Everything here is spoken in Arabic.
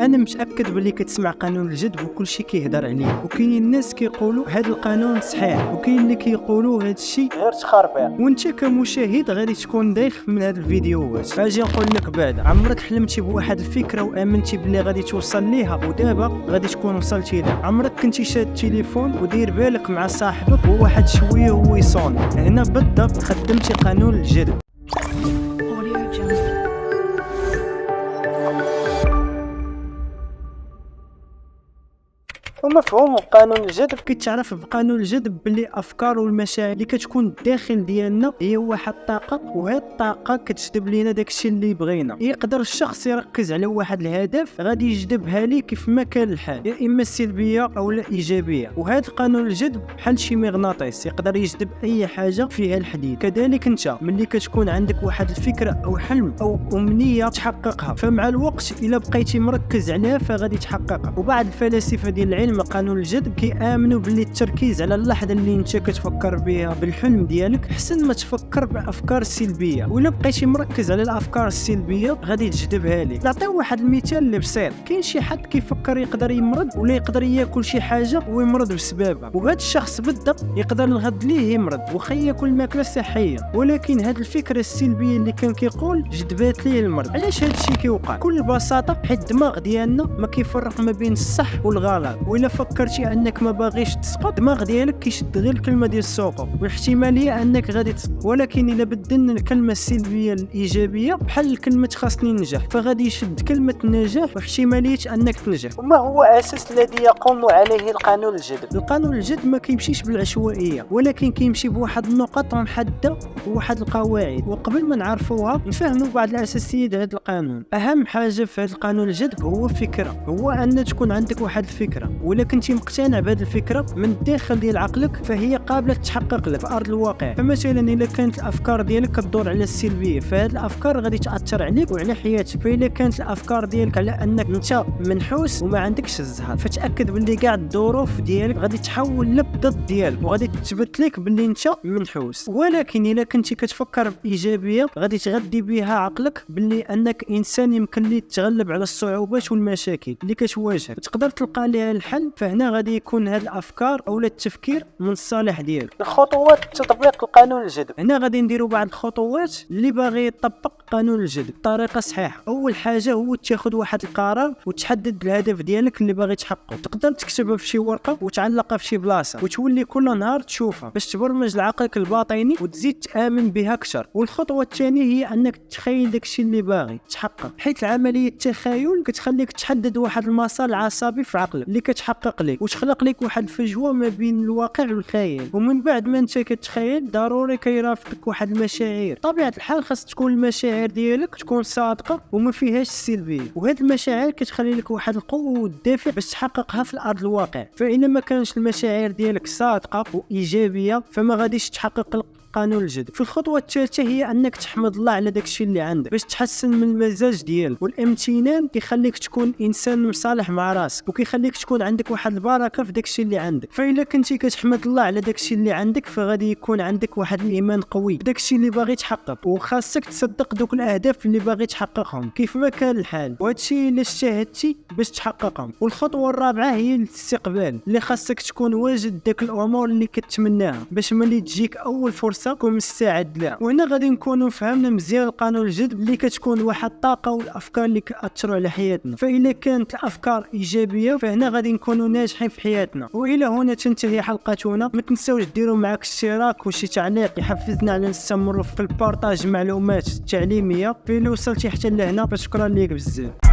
انا متاكد بلي كتسمع قانون الجذب وكل شيء كيهضر عليه، وكاين الناس كيقولوا هذا القانون صحيح، وكاين اللي كيقولوا هذا الشيء غير تخربيق. وانت كمشاهد غادي تكون دايخ من هذه الفيديوهات. اجي نقول لك بعد، عمرك حلمتي بواحد الفكره وامنتي بلي غادي توصل ليها ودابا غادي تكون وصلتي لها؟ عمرك كنتي شاد التليفون ودير بالك مع صاحبك وواحد شويه هو يصون؟ هنا بالضبط خدمتي قانون الجذب. ومفهوم قانون الجذب، كتعرف بقانون الجذب باللي الافكار والمشاعر اللي كتكون داخل ديالنا هي واحد الطاقه، وهاد الطاقه كتجذب لينا داكشي اللي بغينا. يقدر الشخص يركز على واحد الهدف غادي يجذبها ليه كيف ما كان الحال، يا اما سلبيه او لا ايجابيه. وهذا قانون الجذب بحال شي مغناطيس يقدر يجذب اي حاجه فيها الحديد. كذلك انت ملي كتكون عندك واحد الفكره او حلم او امنيه تحققها، فمع الوقت الا بقيتي مركز عليها فغادي تحققها. وبعض الفلاسفه ديال العلم قانون الجذب كيامنوا باللي التركيز على اللحظه اللي انت كتفكر بها بالحلم ديالك احسن ما تفكر بافكار سلبيه، ولا بقيتي مركز على الافكار السلبيه غادي تجذبها لك. نعطيو واحد المثال اللي بسيط. كاين شي حد كيفكر يقدر يمرض ولا يقدر ياكل شي حاجه ويمرض بسببها، وهذا الشخص بالضبط يقدر الغد ليه يمرض وخا ياكل ماكله صحيه، ولكن هذه الفكره السلبيه اللي كان كيقول جذبات ليه المرض. علاش هذا الشيء كيوقع؟ بكل بساطه حيت الدماغ ديالنا ما كيفرق ما بين الصح والغلط، وإلا فكرتي انك ما باغيش تسقط الدماغ ديالك كيشد غير الكلمه ديال السقوط، والاحتماليه انك غادي تسقط. ولكن الا بدلنا الكلمه السلبيه الايجابيه بحال كلمه خاصني ننجح، فغادي يشد كلمه النجاح واحتماليه انك تنجح. وما هو اساس الذي يقوم عليه القانون الجذب؟ القانون الجذب ما كيمشيش بالعشوائيه، ولكن كيمشي بواحد النقط محدده وواحد القواعد. وقبل ما نعرفوها نفهموا بعض الاساسيات ديال هذا القانون. اهم حاجه في هذا القانون الجذب هو فكره، هو ان تكون عندك واحد الفكره ولا كنتي مقتنع بهذه الفكره من الداخل ديال عقلك فهي قابله تحقق لك في ارض الواقع. فمثلا الا كانت الافكار ديالك كتدور على السلبيه، فهاد الافكار غادي تاثر عليك وعلى حياتك. فالا كانت الافكار ديالك على انك انت منحوس وما عندكش الزهر، فتاكد باللي كاع الظروف ديالك غادي تحول لك ضد ديالك وغادي تثبت لك باللي انت منحوس. ولكن الا كنتي كتفكر بايجابيه غادي تغذي بها عقلك باللي انك انسان يمكن ليه تتغلب على الصعوبات والمشاكل اللي كتواجهك وتقدر تلقى لها الحل. فهنا غادي يكون هاد الافكار اولا التفكير من الصالح ديالك. الخطوات تطبيق القانون الجذب. هنا غادي نديروا بعض الخطوات اللي باغي يطبق قانون الجذب بطريقه صحيحه. اول حاجه هو تاخذ واحد القرار وتحدد الهدف ديالك اللي باغي تحققه. تقدر تكتبها في شي ورقه وتعلقها في شي بلاصه وتولي كل نهار تشوفها باش تبرمج عقلك الباطني وتزيد تامن بها اكثر. والخطوه الثانيه هي انك تخيل داكشي اللي باغي تحقق، حيت عمليه التخيل كتخليك تحدد واحد المسار العصبي في عقلك اللي كتحقق لك وتخلق لك واحد الفجوه ما بين الواقع والخيال. ومن بعد ما انت كتخيل ضروري كيرافقك واحد المشاعر. طبيعه الحال خاص تكون المشاعر ديالك تكون صادقه وما فيهاش السلبيه، وهاد المشاعر كتخلي لك واحد القوه والدافع باش تحققها في الارض الواقع. فإلا ما كانش المشاعر ديالك صادقه وايجابيه فما غاديش تحقق قانون الجذب. في الخطوه الثالثه هي انك تحمد الله على داكشي اللي عندك باش تحسن من المزاج ديالك. والامتنان كيخليك تكون انسان مصالح مع راسك وكيخليك تكون عندك واحد البركه في داكشي اللي عندك. فإلا كنتي كتحمد الله على داكشي اللي عندك فغادي يكون عندك واحد الايمان قوي بداكشي اللي باغي تحقق، وخاصك تصدق دوك الاهداف اللي باغي تحققهم كيف ما كان الحال، وهادشي اللي اجتهدتي باش تحققهم. والخطوه الرابعه هي الاستقبال، اللي خاصك تكون واجد داك الامور اللي كتمناها باش ملي تجيك اول فرصه كون مستعد لها. وهنا غادي نكونوا فهمنا مزيان القانون الجذب اللي كتكون واحد الطاقه والافكار اللي كاثروا على حياتنا. فإلا كانت الافكار ايجابيه فهنا غادي نكونوا ناجحين في حياتنا. والى هنا تنتهي حلقتنا. ما تنساوش ديروا معك اشتراك وشي تعليق يحفزنا على نستمروا في البارطاج معلومات تعليميه. فإلا وصلتي حتى لهنا فشكرا ليك بزاف.